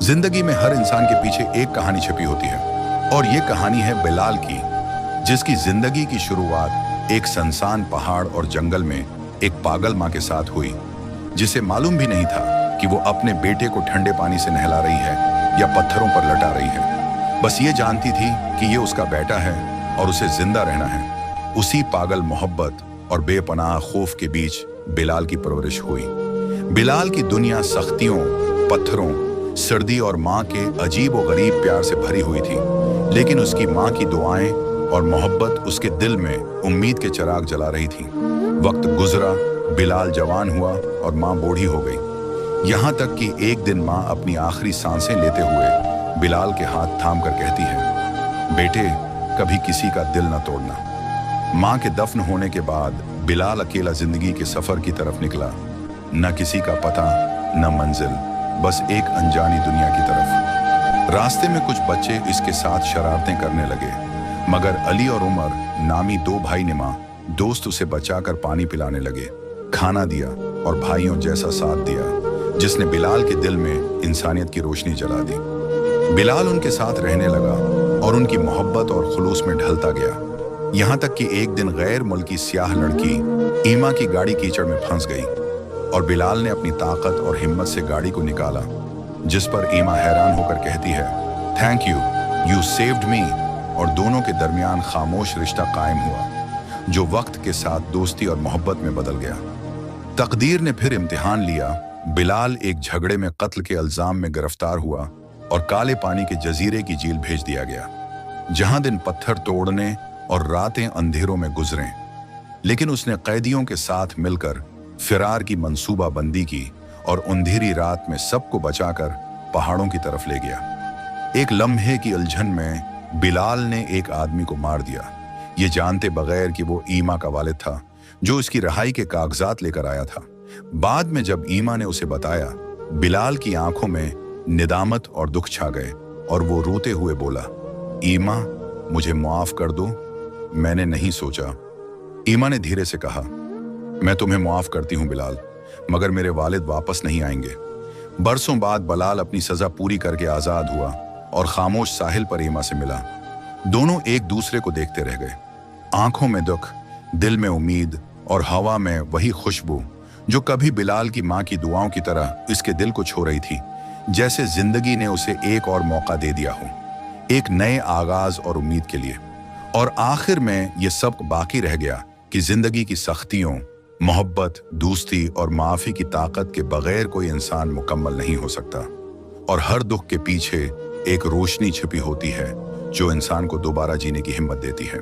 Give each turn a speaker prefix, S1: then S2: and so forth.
S1: जिंदगी में हर इंसान के पीछे एक कहानी छिपी होती है और ये कहानी है बिलाल की, जिसकी जिंदगी की शुरुआत एक सुनसान पहाड़ और जंगल में एक पागल माँ के साथ हुई, जिसे मालूम भी नहीं था कि वो अपने बेटे को ठंडे पानी से नहला रही है या पत्थरों पर लटा रही है। बस ये जानती थी कि ये उसका बेटा है और उसे जिंदा रहना है। उसी पागल मोहब्बत और बेपनाह खौफ के बीच बिलाल की परवरिश हुई। बिलाल की दुनिया सख्तियों, पत्थरों, सर्दी और माँ के अजीब और गरीब प्यार से भरी हुई थी, लेकिन उसकी माँ की दुआएं और मोहब्बत उसके दिल में उम्मीद के चिराग जला रही थी। वक्त गुजरा, बिलाल जवान हुआ और माँ बूढ़ी हो गई। यहाँ तक कि एक दिन माँ अपनी आखिरी सांसें लेते हुए बिलाल के हाथ थाम कर कहती है, बेटे, कभी किसी का दिल न तोड़ना। माँ के दफन होने के बाद बिलाल अकेला जिंदगी के सफर की तरफ निकला। न किसी का पता, न मंजिल, बस एक अनजानी दुनिया की तरफ। रास्ते में कुछ बच्चे इसके साथ शरारतें करने लगे, मगर अली और उमर नामी दो भाई निमा दोस्त उसे बचाकर पानी पिलाने लगे, खाना दिया और भाइयों जैसा साथ दिया, जिसने बिलाल के दिल में इंसानियत की रोशनी जला दी। बिलाल उनके साथ रहने लगा और उनकी मोहब्बत और खुलूस में ढलता गया। यहाँ तक कि एक दिन गैर मुल्की स्याह लड़की ईमा की गाड़ी कीचड़ में फंस गई और बिलाल ने अपनी ताकत और हिम्मत से गाड़ी को निकाला, जिस पर ईमा हैरान होकर कहती है, thank you, you saved me. और दोनों के दरमियान खामोश रिश्ता कायम हुआ, जो वक्त के साथ दोस्ती और मोहब्बत में बदल गया। तकदीर ने फिर इम्तिहान लिया। बिलाल एक झगड़े में कत्ल के इल्जाम में गिरफ्तार हुआ और काले पानी के जजीरे की जेल भेज दिया गया, जहां दिन पत्थर तोड़ने और रातें अंधेरों में गुजरें। लेकिन उसने कैदियों के साथ मिलकर फिरार की मंसूबाबंदी की और अंधेरी रात में सबको बचाकर पहाड़ों की तरफ ले गया। एक लम्हे की उलझन में बिलाल ने एक आदमी को मार दिया, ये जानते बगैर कि वो ईमा का वालिद था, जो उसकी रिहाई के कागजात लेकर आया था। बाद में जब ईमा ने उसे बताया, बिलाल की आंखों में निदामत और दुख छा गए और वो रोते हुए बोला, ईमा, मुझे माफ कर दो, मैंने नहीं सोचा। ईमा ने धीरे से कहा, मैं तुम्हें माफ करती हूं बिलाल, मगर मेरे वालिद वापस नहीं आएंगे। बरसों बाद बिलाल अपनी सजा पूरी करके आजाद हुआ और खामोश साहिल पर ईमा से मिला। दोनों एक दूसरे को देखते रह गए, आंखों में दुख, दिल में उम्मीद और हवा में वही खुशबू जो कभी बिलाल की माँ की दुआओं की तरह इसके दिल को छू रही थी, जैसे जिंदगी ने उसे एक और मौका दे दिया हो, एक नए आगाज और उम्मीद के लिए। और आखिर में यह सब बाकी रह गया कि जिंदगी की सख्तियों, मोहब्बत, दोस्ती और माफी की ताकत के बगैर कोई इंसान मुकम्मल नहीं हो सकता। और हर दुख के पीछे एक रोशनी छिपी होती है, जो इंसान को दोबारा जीने की हिम्मत देती है।